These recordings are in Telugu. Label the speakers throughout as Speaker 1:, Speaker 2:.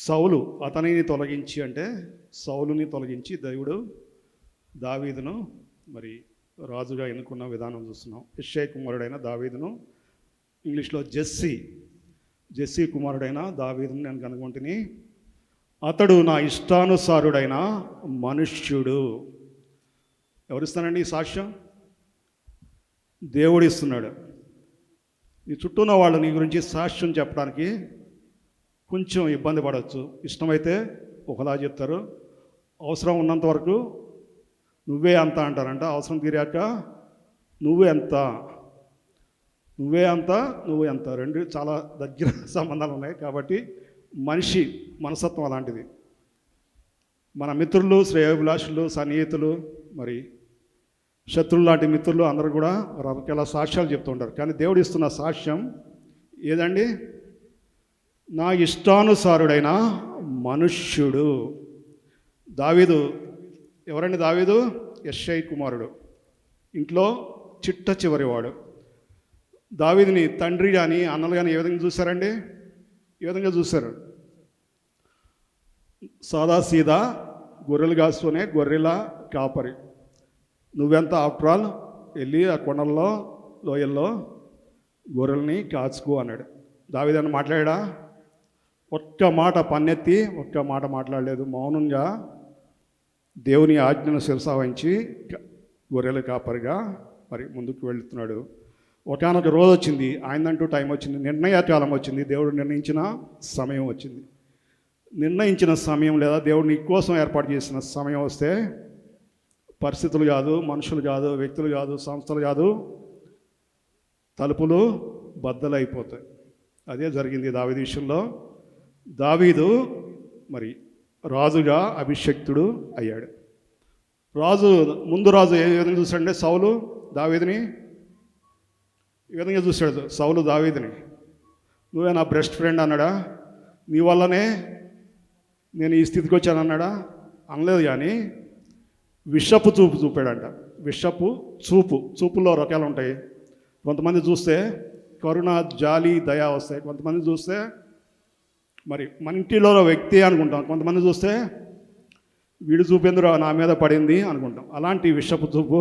Speaker 1: సౌలు అతనిని తొలగించి అంటే సౌలుని తొలగించి దేవుడు దావీదును మరి రాజుగా ఎన్నుకున్న విధానం చూస్తున్నాం. యెష్షై కుమారుడైన దావీదును, ఇంగ్లీష్లో జెస్సీ కుమారుడైన దావీదును నేను కనుగొంటిని. అతడు నా ఇష్టానుసారుడైన మనుష్యుడు. ఎవరిస్తానండి ఈ సాక్ష్యం? దేవుడు ఇస్తున్నాడు. నీ చుట్టూ ఉన్న వాళ్ళు నీ గురించి సాక్ష్యం చెప్పడానికి కొంచెం ఇబ్బంది పడవచ్చు. ఇష్టమైతే ఒకలా చెప్తారు, అవసరం ఉన్నంత వరకు నువ్వే అంత అంటారంట. అవసరం తీరాక నువ్వే అంత, నువ్వే అంత, నువ్వు ఎంత, రెండు చాలా దగ్గర సంబంధాలు ఉన్నాయి. కాబట్టి మనిషి మనస్తత్వం అలాంటిది. మన మిత్రులు, శ్రేయోభిలాషులు, సన్నిహితులు, మరి శత్రువులు లాంటి మిత్రులు అందరూ కూడా రకరకాల సాక్ష్యాలు చెప్తూ ఉంటారు. కానీ దేవుడు ఇస్తున్న సాక్ష్యం ఏదండి? నా ఇష్టానుసారుడైన మనుష్యుడు. దావీదు ఎవరండి? దావీదు యెష్షై కుమారుడు, ఇంట్లో చిట్ట చివరివాడు. దావీదుని తండ్రి కానీ అన్నలు కానీ ఏ విధంగా చూశారండి? ఏ విధంగా చూశారు? సాదాసీదా గొర్రెలు కాసుకునే గొర్రెల కాపరి. నువ్వెంత ఆఫ్టర్ ఆల్ వెళ్ళి ఆ కొండల్లో లోయల్లో గొర్రెల్ని కాచుకో అన్నాడు. దావీదు మాట్లాడా? ఒక్క మాట పన్నెత్తి ఒక్క మాట మాట్లాడలేదు. మౌనంగా దేవుని ఆజ్ఞను శిరసావహించి గొర్రెల కాపరిగా మరి ముందుకు వెళుతున్నాడు. ఒకనొక రోజు వచ్చింది, ఆయనంటూ టైం వచ్చింది, నిర్ణయకాలం వచ్చింది, దేవుడు నిర్ణయించిన సమయం వచ్చింది. నిర్ణయించిన సమయం లేదా దేవుడు నీ కోసం ఏర్పాటు చేసిన సమయం వస్తే పరిస్థితులు కాదు, మనుషులు కాదు, వ్యక్తులు కాదు, సంస్థలు కాదు, తలుపులు బద్దలైపోతాయి. అదే జరిగింది దావీదు విషయంలో. దావీదు మరి రాజుగా అభిషక్తుడు అయ్యాడు. ముందు రాజు ఏ విధంగా చూశాడంటే సౌలు దావీదుని ఈ విధంగా చూశాడు. సౌలు దావీదుని నువ్వే నా బెస్ట్ ఫ్రెండ్ అన్నాడా? నీ వల్లనే నేను ఈ స్థితికి వచ్చాను అన్నాడా? అనలేదు. కానీ విషపు చూపు చూపాడంట. విషపు చూపులో రకాలు ఉంటాయి. కొంతమంది చూస్తే కరుణ, జాలి, దయ వస్తాయి. కొంతమంది చూస్తే మరి మన ఇంటిలో వ్యక్తి అనుకుంటాం. కొంతమంది చూస్తే వీడు చూపేందుకు నా మీద పడింది అనుకుంటాం. అలాంటి విషపు చూపు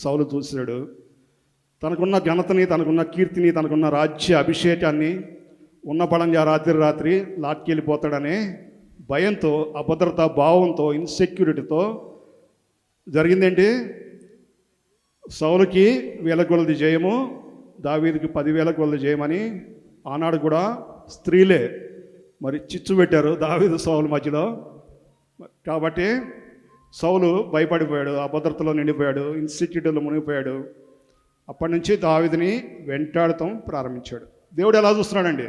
Speaker 1: సౌలు చూశాడు. తనకున్న ఘనతని, తనకున్న కీర్తిని, తనకున్న రాజ్య అభిషేకాన్ని ఉన్న పడంగా రాత్రి లాక్కెళ్ళిపోతాడనే భయంతో, అభద్రతా భావంతో, ఇన్సెక్యూరిటీతో జరిగిందేంటి? సౌలుకి 1000 కొలది జయము, దావీదుకి 10,000 కొలది జయమని ఆనాడు కూడా స్త్రీలే మరి చిచ్చు పెట్టారు దావీదు సౌలు మధ్యలో. కాబట్టి సౌలు భయపడిపోయాడు, అభద్రతలో నిండిపోయాడు, ఇన్సెక్యూరిటీలో మునిగిపోయాడు. అప్పటి నుంచి దావీదుని వెంటాడటం ప్రారంభించాడు. దేవుడు ఎలా చూస్తున్నాడండి?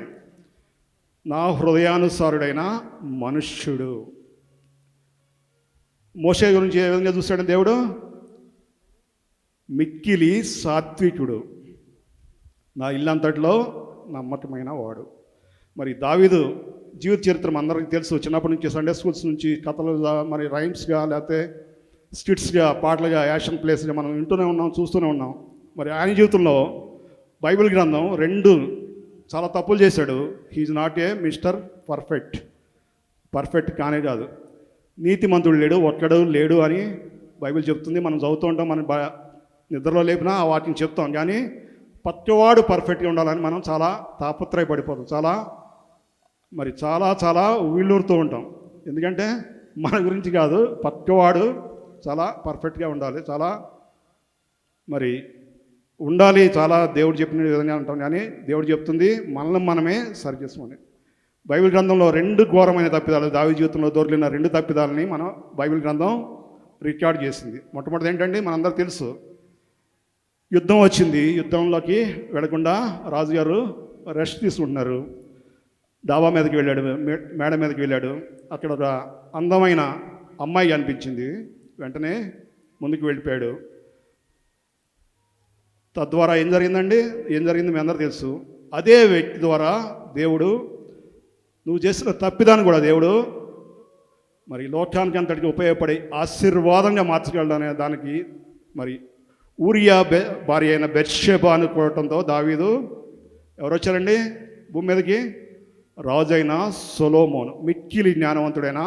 Speaker 1: నా హృదయానుసారుడైన మనుష్యుడు. మోషే గురించి ఏ విధంగా చూస్తాడు దేవుడు? మిక్కిలి సాత్వికుడు, నా ఇల్లంతటిలో నమ్మకమైన వాడు. మరి దావీదు జీవిత చరిత్ర అందరికీ తెలుసు. చిన్నప్పటి నుంచి సండే స్కూల్స్ నుంచి కథలుగా, మరి రైమ్స్గా, లేకపోతే స్కిట్స్గా, పాటలుగా, యాక్షన్ ప్లేస్గా మనం వింటూనే ఉన్నాం, చూస్తూనే ఉన్నాం. మరి ఆయన జీవితంలో బైబిల్ గ్రంథం 2 చాలా తప్పులు చేశాడు. He's not a mister perfect కానే కాదు. నీతిమంతుడు లేడు, ఒక్కడు లేడు అని బైబిల్ చెప్తుంది. మనం చదువుతూ ఉంటాం, మనం నిద్రలో లేపినా ఆ వాటిని చెప్తాం. కానీ పక్కవాడు పర్ఫెక్ట్గా ఉండాలని మనం చాలా తాపత్రయపడిపోతాం. చాలా వీళ్ళూరుతూ ఉంటాం. ఎందుకంటే మన గురించి కాదు, పక్కవాడు చాలా పర్ఫెక్ట్గా ఉండాలి, చాలా మరి ఉండాలి, చాలా దేవుడు చెప్పిన విధంగా ఉంటాం. కానీ దేవుడు చెప్తుంది మనమే సరి చేసుకోమని. బైబిల్ గ్రంథంలో 2 ఘోరమైన తప్పిదాలు, దావీదు జీవితంలో దొరికిన 2 తప్పిదాలని మనం బైబిల్ గ్రంథం రికార్డ్ చేసింది. మొట్టమొదటి ఏంటంటే మనందరూ తెలుసు, యుద్ధం వచ్చింది. యుద్ధంలోకి వెళ్లకుండా రాజుగారు రెస్ట్ తీసుకుంటున్నారు. డాబా మీదకి వెళ్ళాడు, మేడ మీదకి వెళ్ళాడు. అక్కడ ఒక అందమైన అమ్మాయి కనిపించింది. వెంటనే ముందుకు వెళ్ళిపోయాడు. తద్వారా ఏం జరిగింది మీ అందరూ తెలుసు. అదే వ్యక్తి ద్వారా దేవుడు నువ్వు చేసిన తప్పిదాన్ని కూడా దేవుడు మరి లోకానికి అంతటికి ఉపయోగపడే ఆశీర్వాదంగా మార్చగలడనే దానికి మరి ఊరియా భార్య అయిన బెత్షెబా అనుకోవటంతో దావీదు ఎవరు వచ్చారండి భూమి మీదకి? రాజైన సొలొమోను, మిక్కిలి జ్ఞానవంతుడైన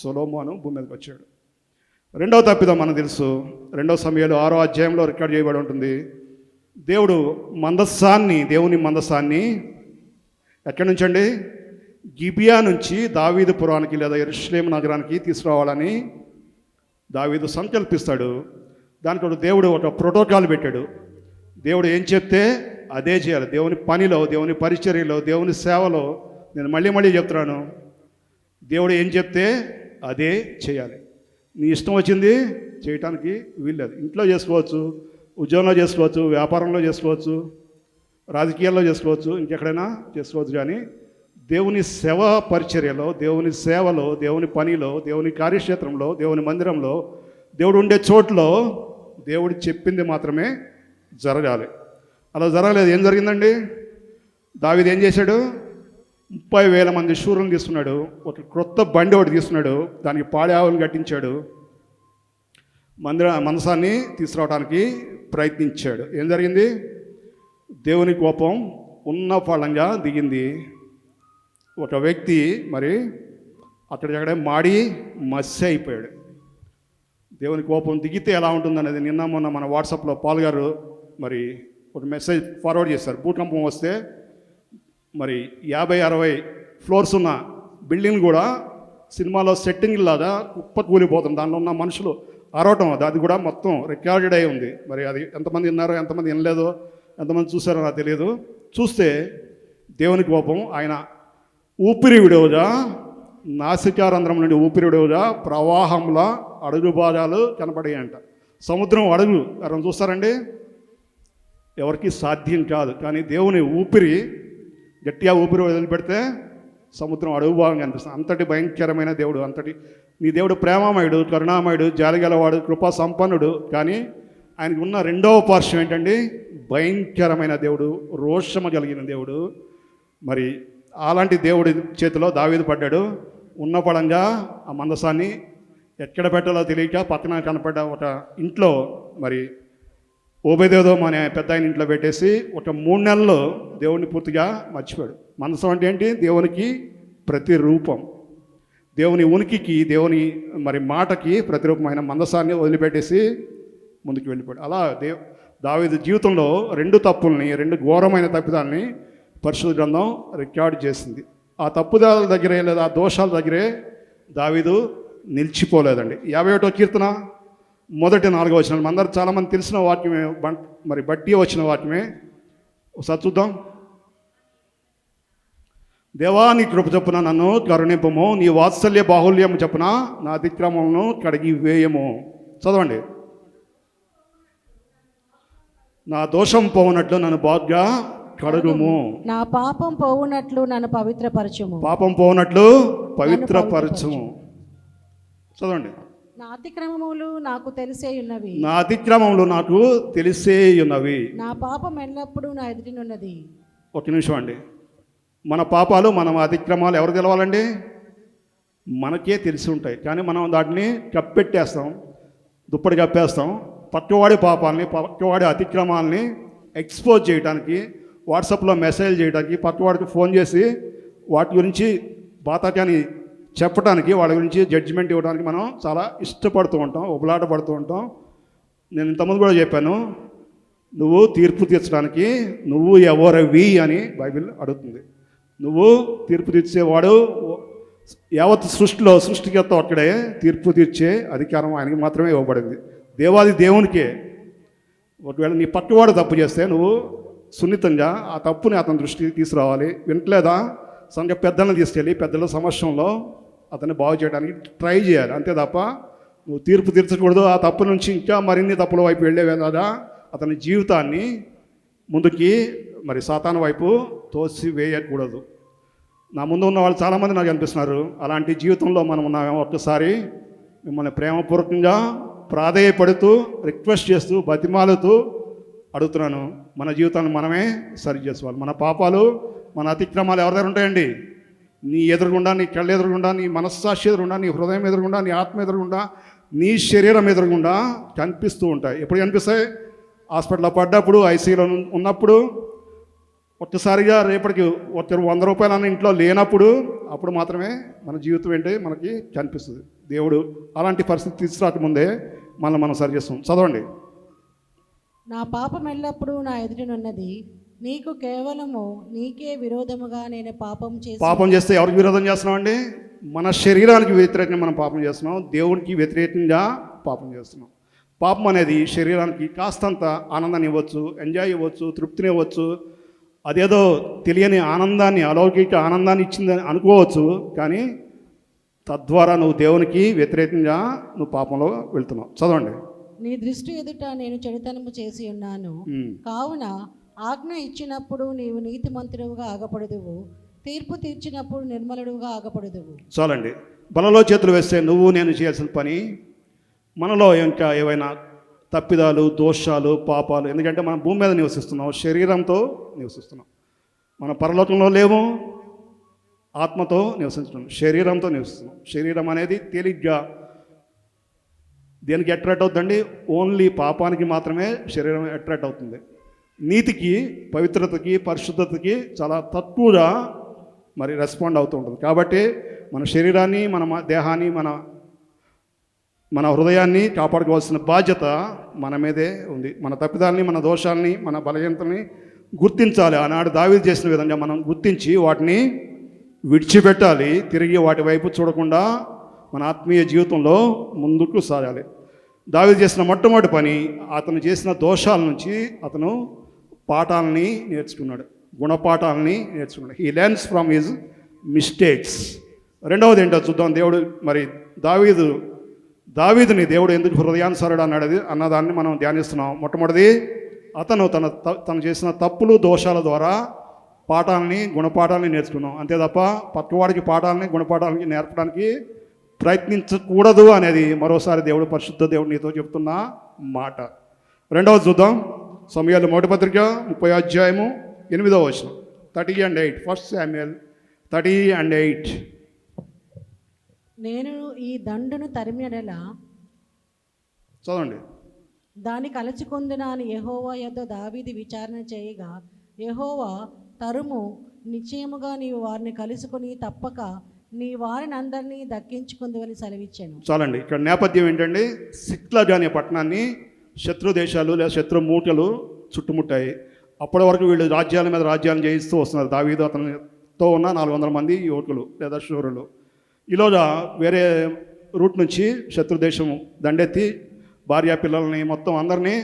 Speaker 1: సొలొమోను భూమి మీదకి వచ్చాడు. రెండవ తప్పిదం మనకు తెలుసు, 2 సమూయేలు 6వ అధ్యాయంలో రికార్డ్ చేయబడి ఉంటుంది. దేవుని మందసాన్ని ఎక్కడి నుంచి అండి? గిబియా నుంచి దావీదు పురానికి లేదా యెరూషలేము నగరానికి తీసుకురావాలని దావీదు సంకల్పిస్తాడు. దానికి దేవుడు ఒక ప్రోటోకాల్ పెట్టాడు. దేవుడు ఏం చెప్తే అదే చేయాలి. దేవుని పనిలో, దేవుని పరిచర్యలో, దేవుని సేవలో, నేను మళ్ళీ చెప్తున్నాను, దేవుడు ఏం చెప్తే అదే చేయాలి. నీ ఇష్టం వచ్చింది చేయటానికి వీల్లేదు. ఇంట్లో చేసుకోవచ్చు, ఉద్యోగంలో చేసుకోవచ్చు, వ్యాపారంలో చేసుకోవచ్చు, రాజకీయాల్లో చేసుకోవచ్చు, ఇంకెక్కడైనా చేసుకోవచ్చు. కానీ దేవుని సేవ పరిచర్యలో, దేవుని సేవలో, దేవుని పనిలో, దేవుని కార్యక్షేత్రంలో, దేవుని మందిరంలో, దేవుడు ఉండే చోట్లో దేవుడు చెప్పింది మాత్రమే జరగాలి. అలా జరగలేదు. ఏం జరిగిందండి? దావీదు ఏం చేశాడు? 30,000 మంది శూరులను తీసుకున్నాడు. ఒక క్రొత్త బండి ఒకటి తీసుకున్నాడు. దానికి పాడేవులను కట్టించాడు. మందసాన్ని తీసుకురావడానికి ప్రయత్నించాడు. ఏం జరిగింది? దేవుని కోపం ఉన్న ఫలంగా దిగింది. ఒక వ్యక్తి మరి అక్కడికక్కడే మాడి మసి అయిపోయాడు. దేవుని కోపం దిగితే ఎలా ఉంటుందనేది నిన్న మొన్న మన వాట్సాప్లో పాల్ గారు మరి ఒక మెసేజ్ ఫార్వర్డ్ చేశారు. భూకంపం వస్తే మరి 50-60 ఫ్లోర్స్ ఉన్న బిల్డింగ్ కూడా సినిమాలో సెట్టింగ్ లాగా కుప్ప కూలిపోతుంది. దానిలో ఉన్న మనుషులు అరవటం, అది కూడా మొత్తం రికార్డెడ్ అయి ఉంది. మరి అది ఎంతమంది విన్నారో, ఎంతమంది వినలేదో, ఎంతమంది చూసారో నాకు తెలియదు. చూస్తే దేవుని కోపం, ఆయన ఊపిరి విడవుగా, నాసికారంధ్రం నుండి ఊపిరి విడవుగా ప్రవాహంలో అడుగు భాగాలు కనపడాయంట. సముద్రం అడుగు ఎవరైనా చూస్తారండి? ఎవరికి సాధ్యం కాదు. కానీ దేవుని ఊపిరి గట్టిగా ఊపిరి వదిలిపెడితే సముద్రం అడుగు భాగం కనిపిస్తుంది. అంతటి భయంకరమైన దేవుడు, నీ దేవుడు ప్రేమమయుడు, కరుణామయుడు, జాలిగలవాడు, కృపా సంపన్నుడు. కానీ ఆయనకు ఉన్న రెండవ పార్శ్వం ఏంటండి? భయంకరమైన దేవుడు, రోషము కలిగిన దేవుడు. మరి అలాంటి దేవుడి చేతిలో దావీదు పడ్డాడు. ఉన్న పడంగా ఆ మందసాన్ని ఎక్కడ పెట్టాలో తెలియక పక్కన కనపడ్డ ఒక ఇంట్లో, మరి ఓబేదేదోం అనే పెద్ద ఆయన ఇంట్లో పెట్టేసి ఒక 3 నెలలు దేవుడిని పూర్తిగా మర్చిపోయాడు. మందసం అంటే ఏంటి? దేవునికి ప్రతిరూపం. దేవుని ఉనికికి, దేవుని మరి మాటకి ప్రతిరూపమైన మందసాన్ని వదిలిపెట్టేసి ముందుకు వెళ్ళిపోయాడు. అలా దావీదు జీవితంలో 2 తప్పుల్ని, 2 ఘోరమైన తప్పిదాన్ని పరిశుద్ధ గ్రంథం రికార్డ్ చేసింది. ఆ తప్పుదాల దగ్గరే లేదా ఆ దోషాల దగ్గరే దావీదు నిలిచిపోలేదండి. 51వ కీర్తన మొదటి 4వ వచనం అందరూ చాలామంది తెలిసిన వాక్యమే, మరి బట్టి వచ్చిన వాక్యమే. ఒకసారి చూద్దాం. దేవా, నీ కృప చొప్పున నన్ను కరుణింపము, నీ వాత్సల్య బాహుల్యం చొప్పున నా అతిక్రమమును కడిగి వేయము. చదవండి. నా దోషం పోవునట్లు నన్ను బాగా కడుగుము,
Speaker 2: నా పాపం పోవునట్లు నన్ను పవిత్రపరచుము.
Speaker 1: పాపం పోవునట్లు పవిత్రపరచుము. చదవండి.
Speaker 2: నా అతిక్రమములు నాకు తెలిసే ఉన్నవి,
Speaker 1: నా అతిక్రమములు నాకు తెలిసే ఉన్నవి,
Speaker 2: నా పాపం ఎల్లప్పుడూ నా ఎదుటినున్నది.
Speaker 1: ఒక నిమిషం అండి. మన పాపాలు, మన అతిక్రమాలు ఎవరు తెలవాలండి? మనకే తెలిసి ఉంటాయి. కానీ మనం వాటిని కప్పెట్టేస్తాం, దుప్పటి కప్పేస్తాం. పక్కవాడి పాపాలని, పక్కవాడి అతిక్రమాలని ఎక్స్పోజ్ చేయడానికి, వాట్సాప్లో మెసేజ్ చేయడానికి, పక్కవాడికి ఫోన్ చేసి వాటి గురించి బాతాకాన్ని చెప్పడానికి, వాళ్ళ గురించి జడ్జిమెంట్ ఇవ్వడానికి మనం చాలా ఇష్టపడుతూ ఉంటాం, ఉబలాట పడుతూ ఉంటాం. నేను ఇంతకుముందు కూడా చెప్పాను, నువ్వు తీర్పు తీర్చడానికి నువ్వు ఎవరివి అని బైబిల్ అడుగుతుంది. నువ్వు తీర్పు తీర్చేవాడు, యావత్ సృష్టిలో సృష్టికర్త ఒక్కడే తీర్పు తీర్చే అధికారం ఆయనకి మాత్రమే ఇవ్వబడింది. దేవాది దేవునికే. ఒకవేళ నీ పక్కవాడు తప్పు చేస్తే నువ్వు సున్నితంగా ఆ తప్పుని అతని దృష్టికి తీసుకురావాలి. వింటలేదా? సంఘ పెద్దలను తీసుకెళ్ళి పెద్దల సమక్షంలో అతన్ని బాగు చేయడానికి ట్రై చేయాలి. అంతే తప్ప నువ్వు తీర్పు తీర్చకూడదు. ఆ తప్పు నుంచి ఇంకా మరిన్ని తప్పుల వైపు వెళ్ళేవే కదా అతని జీవితాన్ని ముందుకి మరి సాతాను వైపు తోసివేయకూడదు. నా ముందు ఉన్న వాళ్ళు చాలామంది నాకు అనిపిస్తున్నారు, అలాంటి జీవితంలో మనం ఉన్నామేమో. ఒక్కసారి మిమ్మల్ని ప్రేమపూర్వకంగా ప్రాధేయపడుతూ, రిక్వెస్ట్ చేస్తూ, బతిమాలుతూ అడుగుతున్నాను, మన జీవితాన్ని మనమే సరి చేసుకోవాలి. మన పాపాలు, మన అతిక్రమాలు ఎవరి దగ్గర ఉంటాయండి? నీ ఎదురుగుండా, నీ కళ్ళ ఎదురుగుండా, నీ మనస్సాక్షి ఎదురుగుండా, నీ హృదయం ఎదురుగుండా, నీ ఆత్మ ఎదురుగుండా, నీ శరీరం ఎదురుగుండా కనిపిస్తూ ఉంటాయి. ఎప్పుడు కనిపిస్తాయి? హాస్పిటల్లో పడ్డప్పుడు, ఐసీయూలో ఉన్నప్పుడు, ఒక్కసారిగా రేపటికి ఒక 100 రూపాయలు అన్న ఇంట్లో లేనప్పుడు అప్పుడు మాత్రమే మన జీవితం ఏంటి మనకి కనిపిస్తుంది. దేవుడు అలాంటి పరిస్థితి తీసుకురాకముందే మనం సరి చేస్తాం. చదవండి.
Speaker 2: నా పాపం ఎల్లప్పుడూ నా ఎదుటనున్నది, నీకు కేవలము నీకే విరోధముగా నేను
Speaker 1: పాపం చేస్తే ఎవరికి విరోధం చేస్తున్నాం? మన శరీరానికి వ్యతిరేకంగా మనం పాపం చేస్తున్నాం, దేవునికి వ్యతిరేకంగా పాపం చేస్తున్నాం. పాపం అనేది శరీరానికి కాస్తంత ఆనందాన్ని ఇవ్వచ్చు, ఎంజాయ్ ఇవ్వచ్చు, తృప్తిని ఇవ్వచ్చు, అదేదో తెలియని ఆనందాన్ని, అలౌకిక ఆనందాన్ని ఇచ్చిందని అనుకోవచ్చు. కానీ తద్వారా నువ్వు దేవునికి వ్యతిరేకంగా నువ్వు పాపంలో వెళ్తున్నావు. చదవండి.
Speaker 2: నీ దృష్టి ఎదుట నేను చెడుతనము చేసి ఉన్నాను, కావున ఆజ్ఞ ఇచ్చినప్పుడు నీవు నీతిమంతుడుగా ఆగపడదువు, తీర్పు తీర్చినప్పుడు నిర్మలుడుగా ఆగపడదువు.
Speaker 1: చాలండి. బలలో చేతులు వేస్తే నువ్వు నేను చేయాల్సిన పని, మనలో ఇంకా ఏవైనా తప్పిదాలు, దోషాలు, పాపాలు, ఎందుకంటే మనం భూమి మీద నివసిస్తున్నాం, శరీరంతో నివసిస్తున్నాం. మనం పరలోకంలో లేవు, ఆత్మతో నివసించున్నాం, శరీరంతో నివసిస్తున్నాం. శరీరం అనేది తేలిగ్గా దేనికి అట్రాక్ట్ అవుతుందండి? ఓన్లీ పాపానికి మాత్రమే శరీరం అట్రాక్ట్ అవుతుంది. నీతికి, పవిత్రతకి, పరిశుద్ధతకి చాలా తక్కువగా మరి రెస్పాండ్ అవుతూ ఉంటుంది. కాబట్టి మన శరీరాన్ని, మన దేహాన్ని, మన హృదయాన్ని కాపాడుకోవాల్సిన బాధ్యత మన మీదే ఉంది. మన తప్పిదాలని, మన దోషాలని, మన బలహీనతల్ని గుర్తించాలి. ఆనాడు దావీదు చేసిన విధంగా మనం గుర్తించి వాటిని విడిచిపెట్టాలి. తిరిగి వాటి వైపు చూడకుండా మన ఆత్మీయ జీవితంలో ముందుకు సాగాలి. దావీదు చేసిన మొట్టమొదటి పని, అతను చేసిన దోషాల నుంచి అతను పాఠాలని నేర్చుకున్నాడు, గుణపాఠాలని నేర్చుకున్నాడు. He learns from his mistakes. రెండవది ఏంటో చూద్దాం. దేవుడు మరి దావీదుని దేవుడు ఎందుకు హృదయానుసారుడు అన్నదాన్ని మనం ధ్యానిస్తున్నాం. మొట్టమొదటిది, అతను తను చేసిన తప్పులు, దోషాల ద్వారా పాఠాలని, గుణపాఠాలని నేర్చుకున్నాం. అంతే తప్ప పక్కవాడికి పాఠాలని, గుణపాఠాలని నేర్పడానికి ప్రయత్నించకూడదు అనేది మరోసారి దేవుడు, పరిశుద్ధ దేవుడు నీతో చెప్తున్న మాట. రెండవది చూద్దాం. సమూయేలు మొదటి పత్రిక 30వ అధ్యాయము 8వ వచనం, 30 and 8. 1 Samuel 30 and 8.
Speaker 2: నేను ఈ దండును తరిమినలా
Speaker 1: చదవండి.
Speaker 2: దాని కలచుకొందునా అని యెహోవా యొద్ద దావీదు విచారణ చేయగా, యెహోవా తరుము, నిశ్చయముగా నీవు వారిని కలుసుకొని తప్పక నీ వారిని అందరినీ దక్కించుకుందువని సెలవిచ్చాను.
Speaker 1: చాలండి. ఇక్కడ నేపథ్యం ఏంటంటే, సిక్లగ్ అనే పట్టణాన్ని శత్రు దేశాలు లేదా శత్రు మూటలు చుట్టుముట్టాయి. అప్పటి వరకు వీళ్ళు రాజ్యాల మీద రాజ్యాలను జయిస్తూ వస్తున్నారు. దావీదు అతనితో ఉన్న 400 మంది యువకులు లేదా శూరులు. ఈలోగా వేరే రూట్ నుంచి శత్రు దేశం దండెత్తి భార్య పిల్లల్ని మొత్తం అందరినీ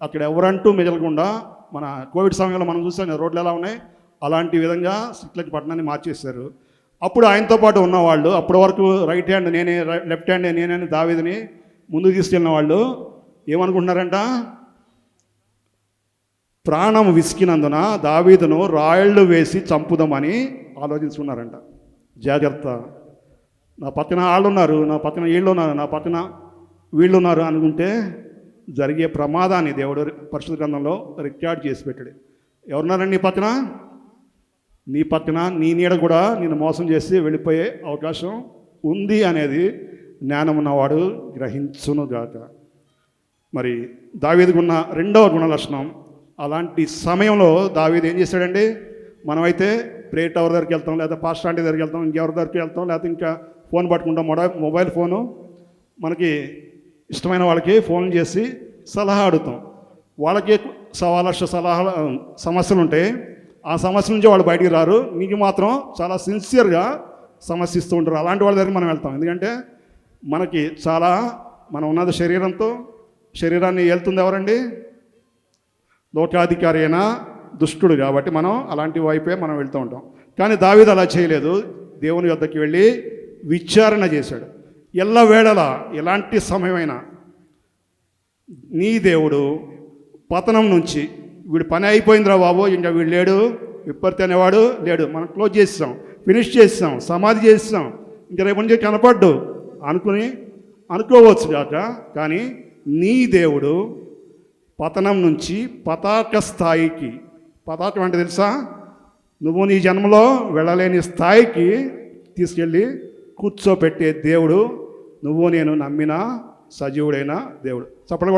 Speaker 1: అక్కడ ఎవరంటూ మిగలకుండా, మన కోవిడ్ సమయంలో మనం చూసాం రోడ్లు ఎలా ఉన్నాయి, అలాంటి విధంగా సిక్లగ్ పట్టణాన్ని మార్చేశారు. అప్పుడు ఆయనతో పాటు ఉన్నవాళ్ళు, అప్పటి వరకు రైట్ హ్యాండ్ నేనే, లెఫ్ట్ హ్యాండ్ నేనే దావీదుని ముందుకు తీసుకెళ్ళిన వాళ్ళు ఏమనుకుంటున్నారంట? ప్రాణం విసికినందున దావీదును రాళ్ళు వేసి చంపుదామని ఆలోచించుకున్నారంట. జాగ్రత్త, నా పక్కన వాళ్ళు ఉన్నారు, నా పక్కన వీళ్ళు ఉన్నారు, నా పక్కన వీళ్ళు ఉన్నారు అనుకుంటే జరిగే ప్రమాదాన్ని దేవుడు పరిశుద్ధ గ్రంథంలో రికార్డ్ చేసి పెట్టాడు. ఎవరున్నారండి నీ పక్కన? నీ పక్కన నీ నీడ కూడా నిన్ను మోసం చేసి వెళ్ళిపోయే అవకాశం ఉంది అనేది జ్ఞానం ఉన్నవాడు గ్రహించునుగాక. మరి దావీదుకు ఉన్న రెండవ గుణ లక్షణం, అలాంటి సమయంలో దావీదు ఏం చేశాడండి? మనమైతే ప్రేయర్ టవర్ దగ్గరికి వెళ్తాం, లేదా పాస్టర్ ఆంటీ దగ్గరికి వెళ్తాం, ఇంకెవరి దగ్గరికి వెళ్తాం, లేకపోతే ఇంకా ఫోన్ పట్టుకుంటాం, మొబైల్ ఫోను. మనకి ఇష్టమైన వాళ్ళకి ఫోన్ చేసి సలహా అడుగుతాం. వాళ్ళకి 1,00,000 సమస్యలు ఉంటాయి. ఆ సమస్య నుంచి వాళ్ళు బయటికి రారు. నీకు మాత్రం చాలా సిన్సియర్గా సమస్య ఇస్తూ ఉంటారు. అలాంటి వాళ్ళ దగ్గరికి మనం వెళ్తాం. ఎందుకంటే మనకి మనం ఉన్నది శరీరంతో, శరీరాన్ని ఏలుతుంది ఎవరండి? లోకాధికారి అయిన దుష్టుడు. కాబట్టి మనం అలాంటి వైపే మనం వెళ్తూ ఉంటాం. కానీ దావీదు అలా చేయలేదు. దేవుని యొద్దకు వెళ్ళి విచారణ చేశాడు. ఎల్లవేళలా, ఎలాంటి సమయమైనా నీ దేవుడు పతనం నుంచి, వీడు పని అయిపోయిందిరా బాబు, ఇంకా వీడు లేడు, విప్పర్తి అనేవాడు లేడు, మనం క్లోజ్ చేస్తాం, ఫినిష్ చేస్తాం, సమాధి చేస్తాం, ఇంక రేపు నుంచి కనపడ్డు అనుకోవచ్చు కాక, కానీ నీ దేవుడు పతనం నుంచి పతాక స్థాయికి, పతాకం అంటే తెలుసా? నువ్వు నీ జన్మలో వెళ్ళలేని స్థాయికి తీసుకెళ్ళి కూర్చోపెట్టే దేవుడు, నువ్వు నేను నమ్మిన సజీవుడైన దేవుడు. చప్పట్లు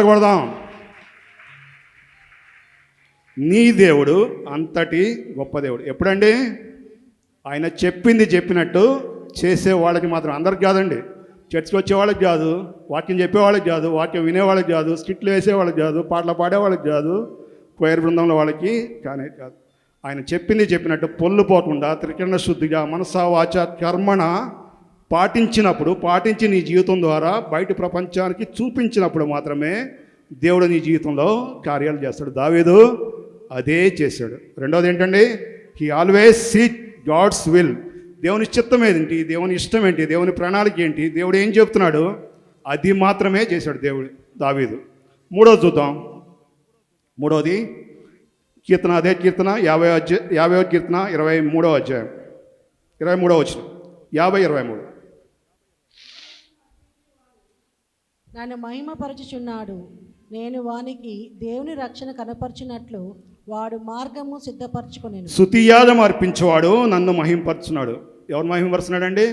Speaker 1: కొడదాం. నీ దేవుడు అంతటి గొప్ప దేవుడు. ఎప్పుడండి? ఆయన చెప్పింది చెప్పినట్టు చేసే వాళ్ళకి మాత్రం, అందరికి కాదండి. చర్చికి వచ్చేవాళ్ళకి కాదు, వాక్యం చెప్పేవాళ్ళకి కాదు, వాక్యం వినేవాళ్ళకి కాదు, స్కిట్లు వేసేవాళ్ళకి కాదు, పాటలు పాడేవాళ్ళకి కాదు, క్వైర్ బృందంలో వాళ్ళకి కానీ కాదు. ఆయన చెప్పింది చెప్పినట్టు పొల్లు పోకుండా త్రికరణ శుద్ధిగా మనసా వాచ కర్మణ పాటించి నీ జీవితం ద్వారా బయట ప్రపంచానికి చూపించినప్పుడు మాత్రమే దేవుడు నీ జీవితంలో కార్యాలు చేస్తాడు. దావీదు అదే చేశాడు. రెండోది ఏంటండి? He always seek God's will. దేవుని చిత్తం ఏంటి, దేవుని ఇష్టం ఏంటి, దేవుని ప్రణాళిక ఏంటి, దేవుడు ఏం చెప్తున్నాడు, అది మాత్రమే చేశాడు దావీదు. మూడోది చూద్దాం. మూడోది కీర్తన, అదే కీర్తన 50వ కీర్తన 23వ అధ్యాయం 23వ వచనం 50-23.
Speaker 2: నన్ను మహిమపరచుచున్నాడు, నేను వానికి దేవుని రక్షణ కనపరచినట్లు వాడు మార్గము సిద్ధపరచుకొనెను.
Speaker 1: స్తుతియాగం అర్పించేవాడు నన్ను మహిమపరుచున్నాడు. ఎవరు మహిమపరుస్తున్నాడండి?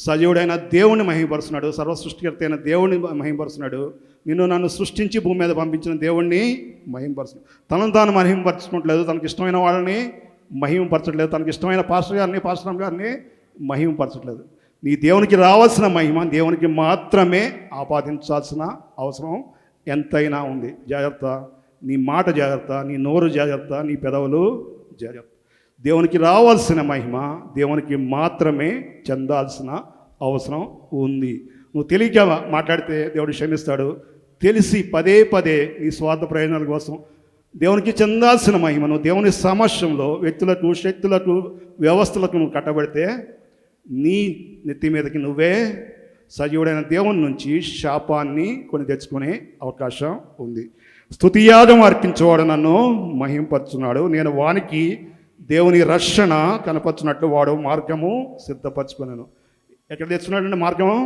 Speaker 1: సజీవుడైన దేవుణ్ణి మహిమపరుస్తున్నాడు, సర్వసృష్టికర్త అయిన దేవుణ్ణి మహిమపరుస్తున్నాడు. నన్ను సృష్టించి భూమి మీద పంపించిన దేవుణ్ణి మహిమపరుస్తున్నాడు. తనను తాను మహిమపరచుకోవట్లేదు, తనకి ఇష్టమైన వాళ్ళని మహిమపరచట్లేదు, తనకి ఇష్టమైన పాస్టర్ గారిని మహిమపరచట్లేదు. నీ దేవునికి రావాల్సిన మహిమ దేవునికి మాత్రమే ఆపాదించాల్సిన అవసరం ఎంతైనా ఉంది. జాగ్రత్త, నీ మాట జాగ్రత్త, నీ నోరు జాగ్రత్త, నీ పెదవులు జాగ్రత్త. దేవునికి రావాల్సిన మహిమ దేవునికి మాత్రమే చెందాల్సిన అవసరం ఉంది. నువ్వు తెలియక మాట్లాడితే దేవుడు క్షమిస్తాడు. తెలిసి పదే నీ స్వార్థ ప్రయోజనాల కోసం దేవునికి చెందాల్సిన మహిమను దేవుని సమక్షంలో వ్యక్తులకు, శక్తులకు, వ్యవస్థలకు నువ్వు కట్టబడితే నీ నెత్తి మీదకి నువ్వే సజీవుడైన దేవుని నుంచి శాపాన్ని కొని తెచ్చుకునే అవకాశం ఉంది. స్తుతియాగం అర్పించేవాడు నన్ను మహింపరుచున్నాడు, నేను వానికి దేవుని రక్షణ కనపరచున్నట్లు వాడు మార్గము సిద్ధపరచుకున్నాను. ఎక్కడ తెచ్చుకున్నాడంటే మార్గము,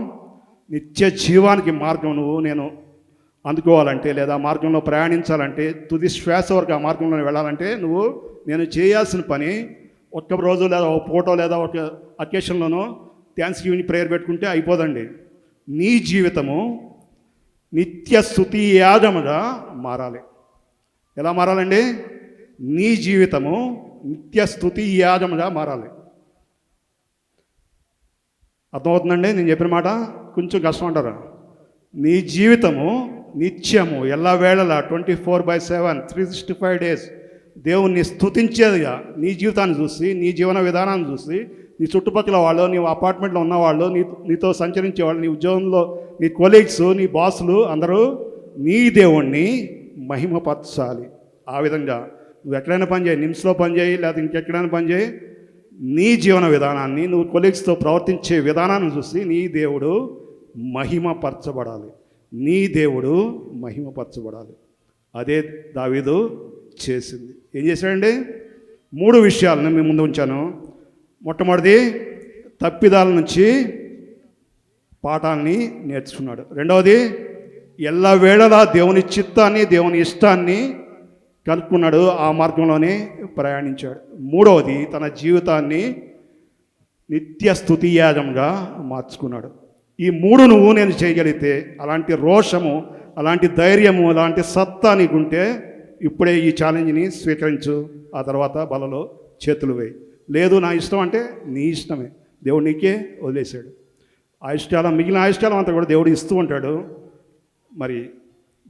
Speaker 1: నిత్య జీవానికి మార్గం నేను అందుకోవాలంటే, లేదా మార్గంలో ప్రయాణించాలంటే, తుది శ్వాస వరకు ఆ మార్గంలో వెళ్ళాలంటే నేను చేయాల్సిన పని ఒక్క రోజు లేదా ఒక ఫోటో లేదా ఒక అకేషన్లోనో థ్యాంక్స్ గివింగ్ ప్రేయర్ పెట్టుకుంటే అయిపోదండి. నీ జీవితము నిత్య స్తుతి యాగముగా మారాలి. ఎలా మారాలండి? నీ జీవితము నిత్య స్తుతి యాగముగా మారాలి. అర్థమవుతుందండి నేను చెప్పిన మాట? కొంచెం కష్టం అంటారా? నీ జీవితము నిత్యము ఎల్లవేళలా 24/7 365 days దేవుణ్ణి స్తుతించేదిగా నీ జీవితాన్ని చూసి, నీ జీవన విధానాన్ని చూసి, నీ చుట్టుపక్కల వాళ్ళు, నీ అపార్ట్మెంట్లో ఉన్నవాళ్ళు, నీతో సంచరించే వాళ్ళు, నీ ఉద్యోగంలో నీ కొలీగ్స్, నీ బాసులు అందరూ నీ దేవుణ్ణి మహిమపరచాలి. ఆ విధంగా నువ్వు ఎక్కడైనా పని చేయి, నిమ్స్లో పని చేయి, లేదా ఇంకెక్కడైనా పని చేయి, నీ జీవన విధానాన్ని, నువ్వు కొలీగ్స్తో ప్రవర్తించే విధానాన్ని చూసి నీ దేవుడు మహిమపరచబడాలి. నీ దేవుడు మహిమపరచబడాలి. అదే దావీదు చేసింది. ఏం చేశాడండి? 3 విషయాలను మీ ముందు ఉంచాను. మొట్టమొదటిది తప్పిదాల నుంచి పాఠాన్ని నేర్చుకున్నాడు. రెండవది ఎల్లవేళలా దేవుని చిత్తాన్ని, దేవుని ఇష్టాన్ని కనుక్కున్నాడు, ఆ మార్గంలోనే ప్రయాణించాడు. మూడవది తన జీవితాన్ని నిత్య స్తుతియాగంగా మార్చుకున్నాడు. ఈ 3 నేను చేయగలిగితే, అలాంటి రోషము, అలాంటి ధైర్యము, అలాంటి సత్తా నీకుంటే ఇప్పుడే ఈ ఛాలెంజ్ని స్వీకరించు. ఆ తర్వాత బలలో చేతులు వేయి. లేదు నా ఇష్టం అంటే నీ ఇష్టమే, దేవుడు నీకే వదిలేశాడు. మిగిలిన ఆయుష్కాలం అంతా కూడా దేవుడు ఇస్తూ ఉంటాడు. మరి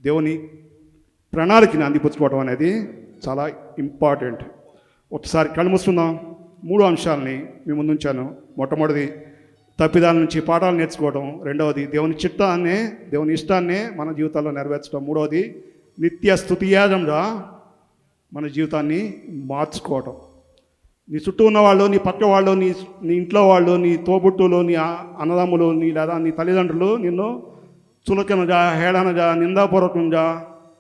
Speaker 1: దేవుని ప్రణాళికని అందిపుచ్చుకోవడం అనేది చాలా ఇంపార్టెంట్. ఒకసారి కళ్ళు మూసుకుందాం. 3 అంశాలని మీ ముందు ఉంచాను. మొట్టమొదటిది తప్పిదాల నుంచి పాఠాలు నేర్చుకోవడం. రెండవది దేవుని చిత్తాన్నే, దేవుని ఇష్టాన్నే మన జీవితాల్లో నెరవేర్చడం. మూడవది నిత్య స్తుతియాగంగా మన జీవితాన్ని మార్చుకోవటం. నీ చుట్టూ ఉన్నవాళ్ళు, నీ పక్క వాళ్ళు, నీ ఇంట్లో వాళ్ళు, నీ తోబుట్టులు, నీ అన్నదమ్ములు, లేదా నీ తల్లిదండ్రులు నిన్ను చులకనగా, హేళనగా, నిందాపూర్వకంగా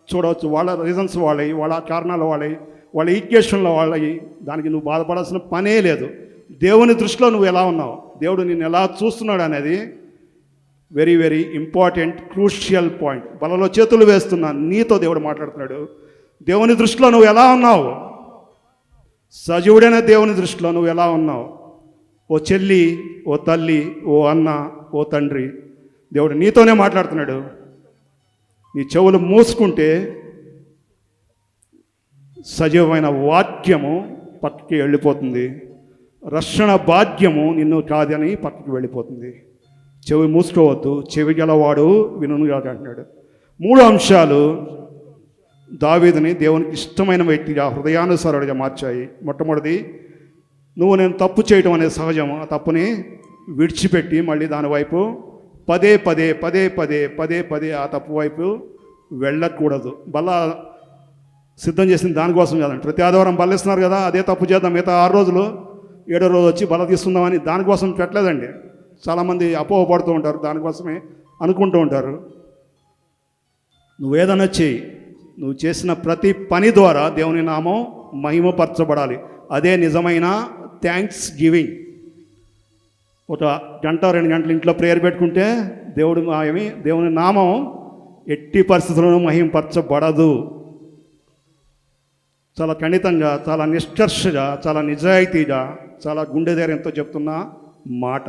Speaker 1: చూడవచ్చు. వాళ్ళ రీజన్స్ వాళ్ళవి, వాళ్ళ కారణాలు వాళ్ళవి, వాళ్ళ ఈక్వేషన్లో వాళ్ళవి. దానికి నువ్వు బాధపడాల్సిన పనే లేదు. దేవుని దృష్టిలో నువ్వు ఎలా ఉన్నావు, దేవుడు నిన్ను ఎలా చూస్తున్నాడు అనేది very very important, crucial point. బలలో చేతులు వేస్తున్నా నీతో దేవుడు మాట్లాడుతున్నాడు. దేవుని దృష్టిలో నువ్వు ఎలా ఉన్నావు? సజీవుడైన దేవుని దృష్టిలో నువ్వు ఎలా ఉన్నావు? ఓ చెల్లి, ఓ తల్లి, ఓ అన్న, ఓ తండ్రి, దేవుడు నీతోనే మాట్లాడుతున్నాడు. నీ చెవులు మూసుకుంటే సజీవమైన వాక్యము పక్కకి వెళ్ళిపోతుంది. రక్షణ భాగ్యము నిన్ను కాదని పక్కకి వెళ్ళిపోతుంది. చెవి మూసుకోవద్దు, చెవి గలవాడు వినుగాక అంటున్నాడు. 3 అంశాలు దావీదుని దేవునికి ఇష్టమైన వ్యక్తిగా, హృదయానుసారుడిగా మార్చాయి. మొట్టమొదటిది, నేను తప్పు చేయటం అనేది సహజం. ఆ తప్పుని విడిచిపెట్టి మళ్ళీ దాని వైపు పదే పదే ఆ తప్పు వైపు వెళ్ళకూడదు. బల్ల సిద్ధం చేసింది దానికోసం కాదండి. ప్రతి ఆదివారం బల్ల ఇస్తున్నారు కదా, అదే తప్పు చేద్దాం, మిగతా 6 రోజులు 7వ రోజు వచ్చి బల్ల తీసుకుందామని దానికోసం పెట్టలేదండి. చాలామంది అపోహపడుతూ ఉంటారు, దానికోసమే అనుకుంటూ ఉంటారు. నువ్వేదన్నా చెయ్యి, నువ్వు చేసిన ప్రతి పని ద్వారా దేవుని నామం మహిమపరచబడాలి. అదే నిజమైన థ్యాంక్స్ గివింగ్. 1 గంట 2 గంటలు ఇంట్లో ప్రేయర్ పెట్టుకుంటే దేవుని నామం ఎట్టి పరిస్థితుల్లోనూ మహిమపరచబడదు. చాలా ఖండితంగా, చాలా నిష్కర్షగా, చాలా నిజాయితీగా, చాలా గుండె ధైర్యంతో చెప్తున్న మాట.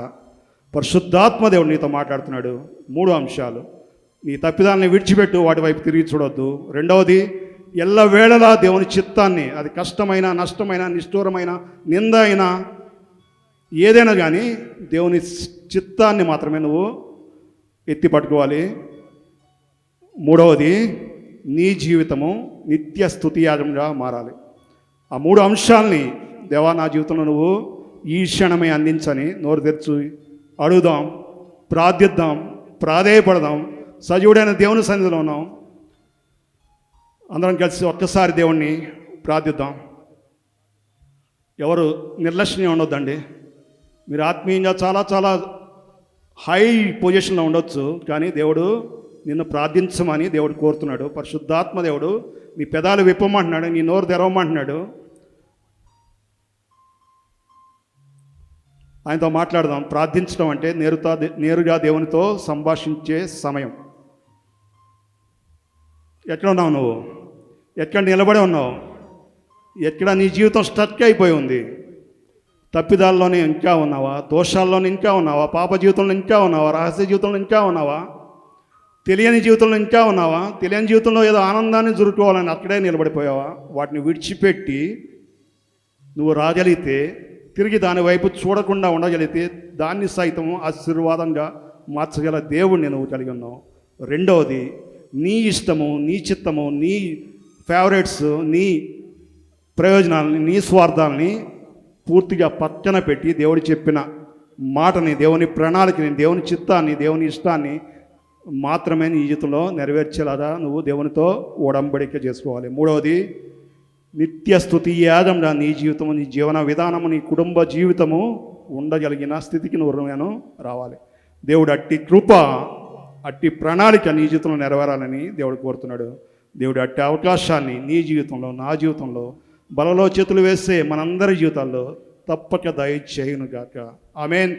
Speaker 1: పరిశుద్ధాత్మ దేవుడు నీతో మాట్లాడుతున్నాడు. 3 అంశాలు. నీ తప్పిదాలని విడిచిపెట్టు, వాటి వైపు తిరిగి చూడొద్దు. 2వది, ఎల్లవేళలా దేవుని చిత్తాన్ని, అది కష్టమైన, నష్టమైన, నిష్ఠూరమైన, నింద అయినా, ఏదైనా కానీ దేవుని చిత్తాన్ని మాత్రమే నువ్వు ఎత్తి పట్టుకోవాలి. 3వది, నీ జీవితము నిత్య స్తుతియాగంగా మారాలి. ఆ 3 అంశాలని దేవా నా జీవితంలో నువ్వు ఈ క్షణమే అందించని నోరు తెరిచి అడుగుదాం, ప్రార్థిద్దాం, ప్రాధేయపడదాం. సజీవుడైన దేవుని సన్నిధిలో ఉన్నాం. అందరం కలిసి ఒక్కసారి దేవుణ్ణి ప్రార్థిద్దాం. ఎవరు నిర్లక్ష్యంగా ఉండొద్దండి. మీరు ఆత్మీయంగా చాలా చాలా హై పొజిషన్లో ఉండొచ్చు, కానీ దేవుడు నిన్ను ప్రార్థించమని దేవుడు కోరుతున్నాడు. పరిశుద్ధాత్మ దేవుడు నీ పెదాలు విప్పమంటున్నాడు, నీ నోరు తెరవమంటున్నాడు. ఆయనతో మాట్లాడదాం. ప్రార్థించడం అంటే నేరుగా దేవునితో సంభాషించే సమయం. ఎక్కడ ఉన్నావు నువ్వు? ఎక్కడ నిలబడి ఉన్నావు? ఎక్కడ నీ జీవితం స్టక్ అయిపోయి ఉంది? తప్పిదాల్లోనే ఇంకా ఉన్నావా? దోషాల్లోనే ఇంకా ఉన్నావా? పాప జీవితంలో ఇంకా ఉన్నావా? రహస్య జీవితంలో ఇంకా ఉన్నావా? తెలియని జీవితంలో ఇంకా ఉన్నావా? తెలియని జీవితంలో ఏదో ఆనందాన్ని జరుపుకోవాలని అక్కడే నిలబడిపోయావా? వాటిని విడిచిపెట్టి నువ్వు రాగలిగితే, తిరిగి దాని వైపు చూడకుండా ఉండగలిగితే, దాన్ని సైతం ఆశీర్వాదంగా మార్చగల దేవుడిని నువ్వు కలిగి ఉన్నావు. 2వది, నీ ఇష్టము, నీ చిత్తము, నీ ఫేవరెట్స్, నీ ప్రయోజనాలని, నీ స్వార్థాలని పూర్తిగా పక్కన పెట్టి దేవుడు చెప్పిన మాటని, దేవుని ప్రణాళికని, దేవుని చిత్తాన్ని, దేవుని ఇష్టాన్ని మాత్రమే నీ జీవితంలో నెరవేర్చేలాగా నువ్వు దేవునితో ఒడంబడిక చేసుకోవాలి. 3వది, నిత్య స్తుతి యాగంగా నీ జీవితము, నీ జీవన విధానము, నీ కుటుంబ జీవితము ఉండగలిగిన స్థితికి నేను రావాలి. దేవుడు అట్టి కృప, అట్టి ప్రణాళిక నీ జీవితంలో నెరవేరాలని దేవుడు కోరుతున్నాడు. దేవుడు అట్టి అవకాశాన్ని నీ జీవితంలో, నా జీవితంలో బలలో చేతులు వేస్తే మనందరి జీవితాల్లో తప్పక దయచేయునుగాక. ఆమేన్.